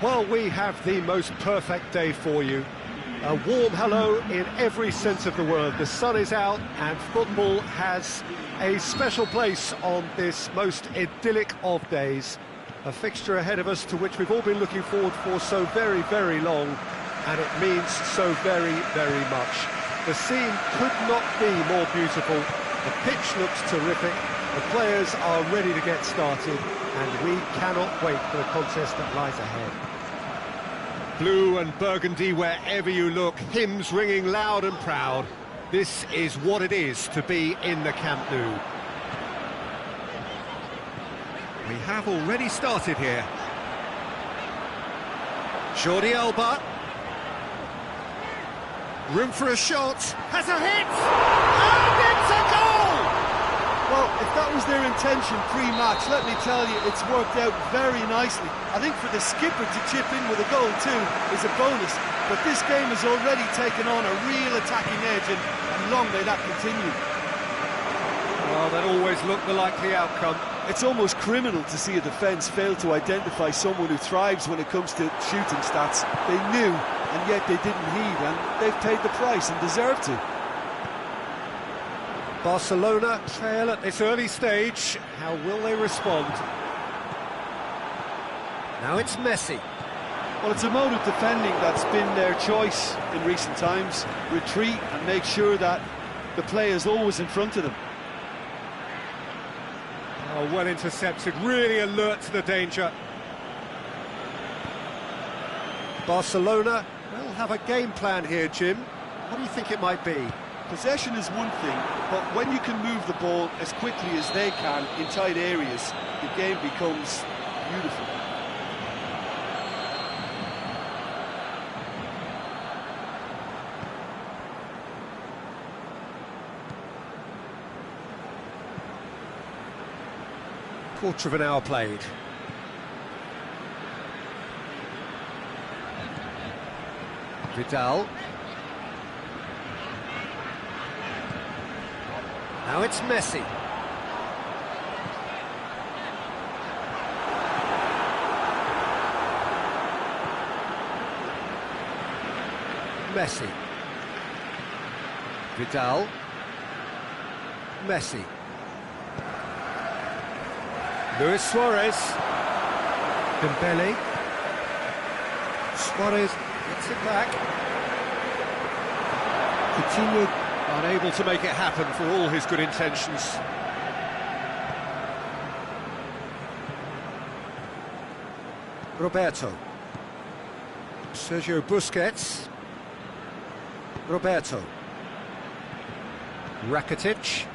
Well, we have the most perfect day for you. A warm hello in every sense of the word. The sun is out and football has a special place on this most idyllic of days. A fixture ahead of us to which we've all been looking forward for so very, very long, and it means so very, very much. The scene could not be more beautiful. The pitch looks terrific. The players are ready to get started, and we cannot wait for the contest that lies ahead. Blue and burgundy wherever you look, hymns ringing loud and proud. This is what it is to be in the Camp Nou. We have already started here. Jordi Alba. Room for a shot. Has a hit! And it's a goal! Well, if that was their intention pre-match, let me tell you, it's worked out very nicely. I think for the skipper to chip in with a goal too is a bonus, but this game has already taken on a real attacking edge, and long may that continue. Well, that always looked the likely outcome. It's almost criminal to see a defence fail to identify someone who thrives when it comes to shooting stats. They knew, and yet they didn't heed, and they've paid the price and deserve to. Barcelona trail at this early stage. How will they respond? Now it's Messi. Well, it's a mode of defending that's been their choice in recent times. Retreat and make sure that the play is always in front of them. Oh, well intercepted, really alert to the danger. Barcelona will have a game plan here, Jim. What do you think it might be? Possession is one thing, but when you can move the ball as quickly as they can in tight areas, the game becomes beautiful. Quarter of an hour played. Vidal. Now it's Messi. Messi. Vidal. Messi. Luis Suarez. Dembele. Suarez gets it back. Coutinho unable to make it happen for all his good intentions. Roberto. Sergio Busquets. Roberto. Rakitic.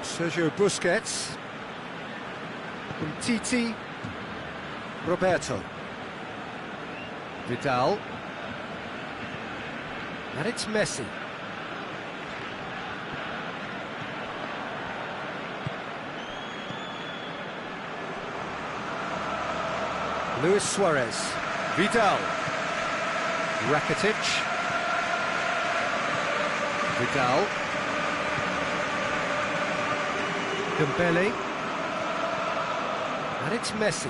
Sergio Busquets. Umtiti. Roberto. Vidal. And it's Messi. Luis Suarez. Vidal. Rakitic. Vidal. Dembele. And it's Messi.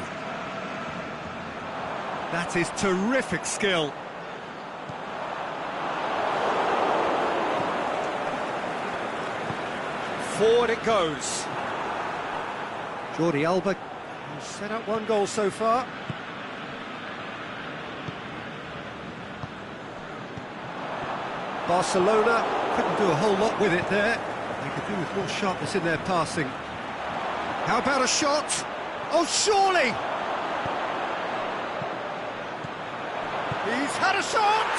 That is terrific skill. Forward it goes. Jordi Alba has set up one goal so far. Barcelona couldn't do a whole lot with it there. They could do with more sharpness in their passing. How about a shot? Oh, surely! He's had a shot!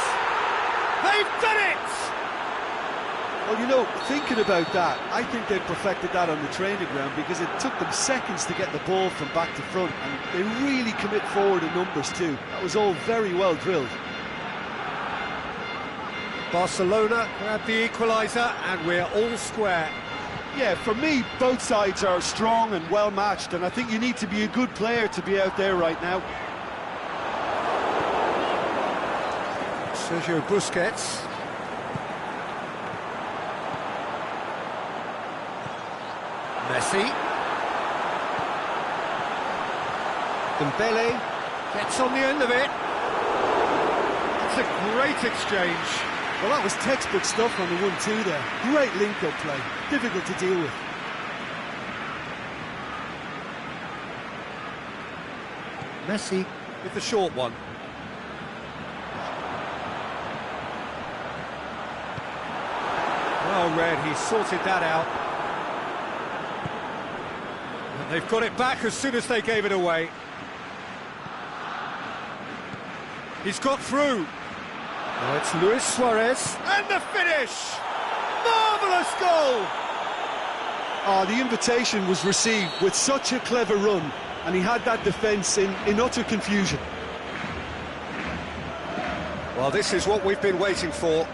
They've done it! Well, you know, thinking about that, I think they perfected that on the training ground because it took them seconds to get the ball from back to front, and they really commit forward in numbers too. That was all very well drilled. Barcelona grab the equaliser, and we're all square. Yeah, for me, both sides are strong and well matched, and I think you need to be a good player to be out there right now. Sergio Busquets. Messi. Dembele gets on the end of it. It's a great exchange. Well, that was textbook stuff on the 1-2 there. Great link-up play, difficult to deal with. Messi with the short one. Well read, he sorted that out. And they've got it back as soon as they gave it away. He's got through. Now it's Luis Suarez. And the finish! Marvellous goal! Oh, the invitation was received with such a clever run, and he had that defence in utter confusion. Well, this is what we've been waiting for.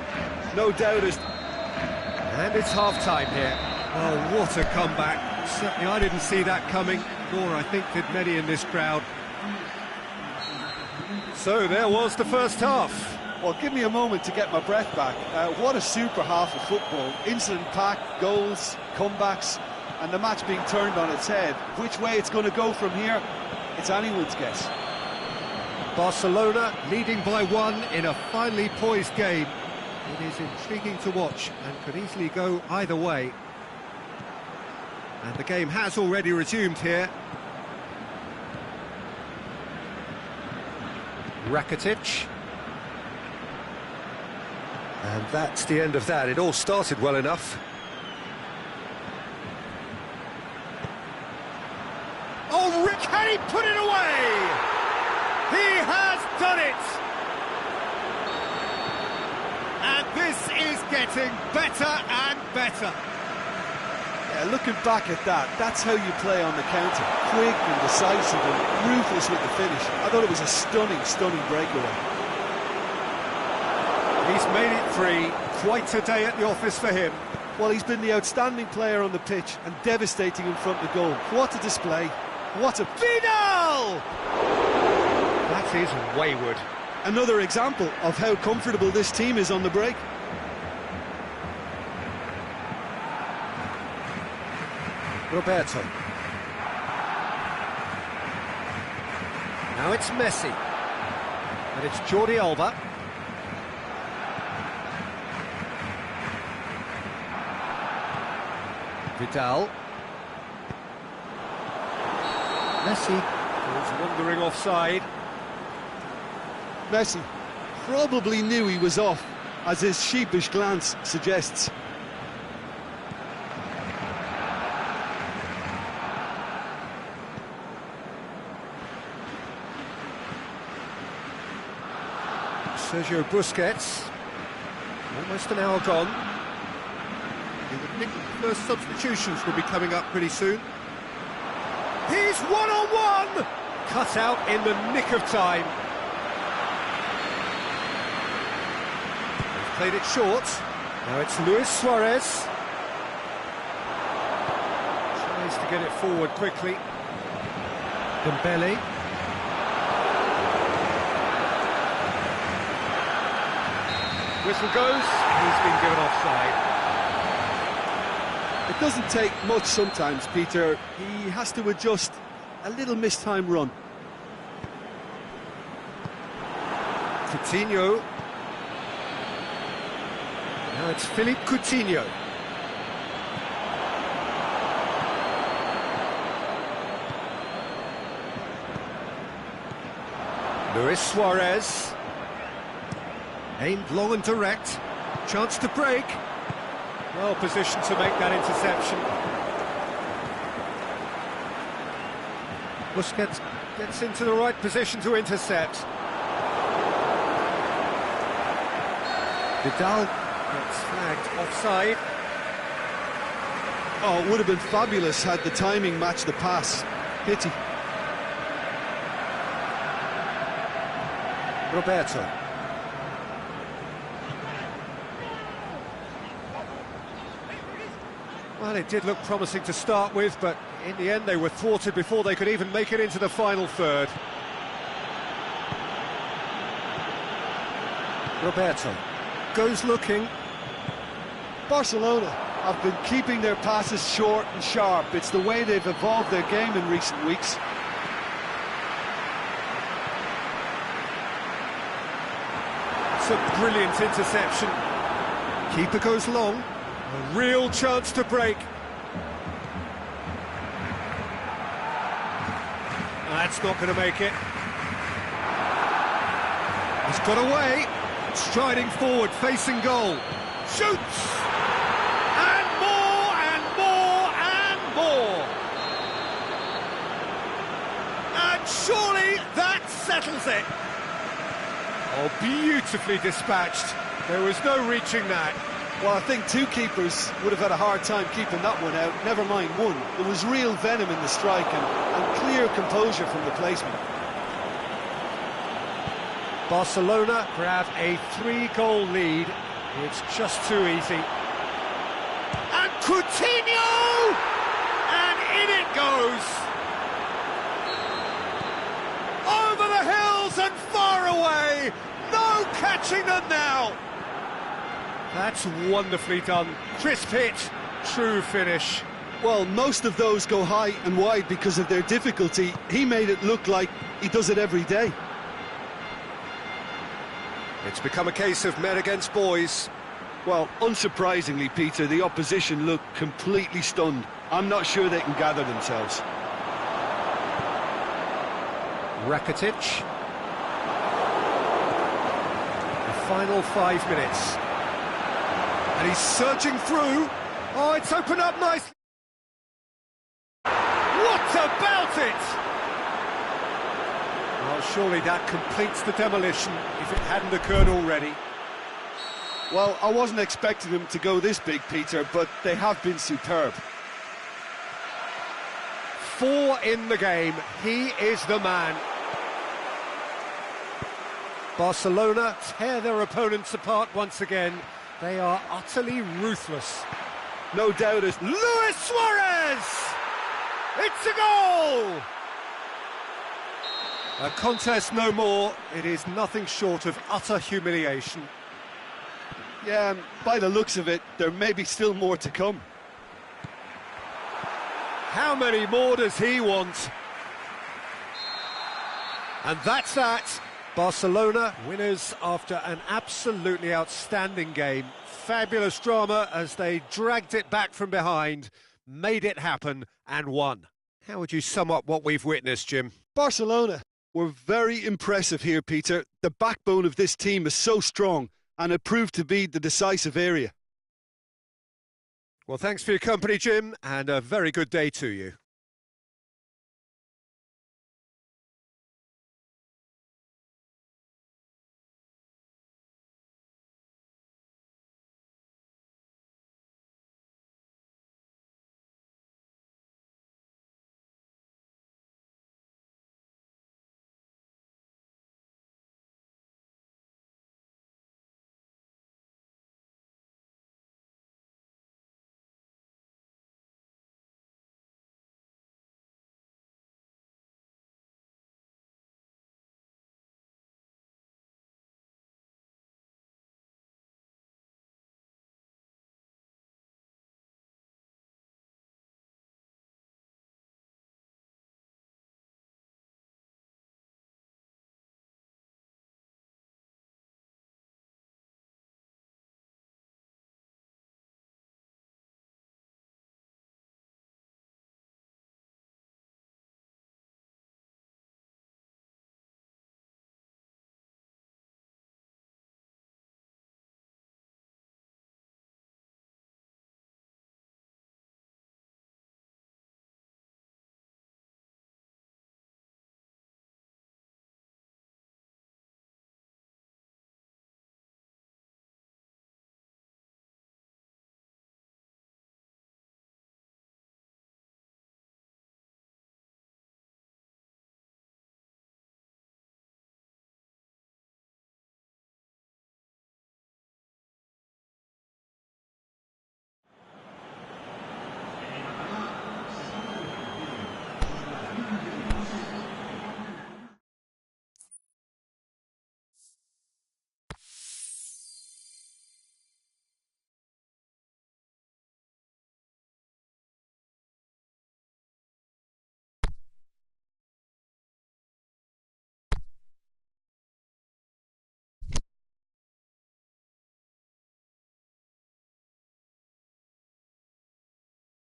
No doubt. And it's half-time here. Oh, what a comeback. Certainly I didn't see that coming, nor I think did many in this crowd. So there was the first half. Well, give me a moment to get my breath back. What a super half of football. Incident-packed, goals, comebacks, and the match being turned on its head. Which way it's going to go from here, it's anyone's guess. Barcelona leading by 1 in a finely poised game. It is intriguing to watch and could easily go either way. And the game has already resumed here. Rakitic. And that's the end of that. It all started well enough. Oh, can he put it away? He has done it! And this is getting better and better. Yeah, looking back at that, that's how you play on the counter. Quick and decisive and ruthless with the finish. I thought it was a stunning breakaway. He's made it 3. Quite a day at the office for him. Well, he's been the outstanding player on the pitch and devastating in front of the goal. What a display. What a... Vidal! That is wayward. Another example of how comfortable this team is on the break. Roberto. Now it's Messi. And it's Jordi Alba. Vidal. Messi was wandering offside. Messi probably knew he was off, as his sheepish glance suggests. Sergio Busquets. Almost an hour gone. You would think the first substitutions will be coming up pretty soon. He's one-on-one! Cut out in the nick of time. He's played it short. Now it's Luis Suarez. Tries to get it forward quickly. Dembele. Whistle goes, he's been given offside. It doesn't take much sometimes, Peter. He has to adjust a little mistimed run. Coutinho. Now it's Philippe Coutinho. Luis Suarez. Aimed long and direct. Chance to break. Well positioned to make that interception. Busquets gets into the right position to intercept. Vidal gets flagged offside. Oh, it would have been fabulous had the timing matched the pass. Pity. Roberto. Well, it did look promising to start with, but in the end they were thwarted before they could even make it into the final third. Roberto goes looking. Barcelona have been keeping their passes short and sharp. It's the way they've evolved their game in recent weeks. That's a brilliant interception. Keeper goes long. A real chance to break. That's not going to make it. He's got away. Striding forward, facing goal. Shoots! And more, and more, and more! And surely that settles it. Oh, beautifully dispatched. There was no reaching that. Well, I think two keepers would have had a hard time keeping that one out, never mind one. There was real venom in the strike and clear composure from the placement. Barcelona grab a 3-goal lead. It's just too easy. And Coutinho! And in it goes! Over the hills and far away! No catching them now! That's wonderfully done. Crisp hit, true finish. Well, most of those go high and wide because of their difficulty. He made it look like he does it every day. It's become a case of men against boys. Well, unsurprisingly, Peter, the opposition look completely stunned. I'm not sure they can gather themselves. Rakitic. The final 5 minutes. And he's surging through. Oh, it's opened up nicely. What about it? Well, surely that completes the demolition if it hadn't occurred already. Well, I wasn't expecting them to go this big, Peter, but they have been superb. 4 in the game. He is the man. Barcelona tear their opponents apart once again. They are utterly ruthless. No doubt it's Luis Suarez! It's a goal! A contest no more. It is nothing short of utter humiliation. Yeah, and by the looks of it, there may be still more to come. How many more does he want? And that's that. Barcelona winners after an absolutely outstanding game. Fabulous drama as they dragged it back from behind, made it happen and won. How would you sum up what we've witnessed, Jim? Barcelona were very impressive here, Peter. The backbone of this team is so strong and it proved to be the decisive area. Well, thanks for your company, Jim, and a very good day to you.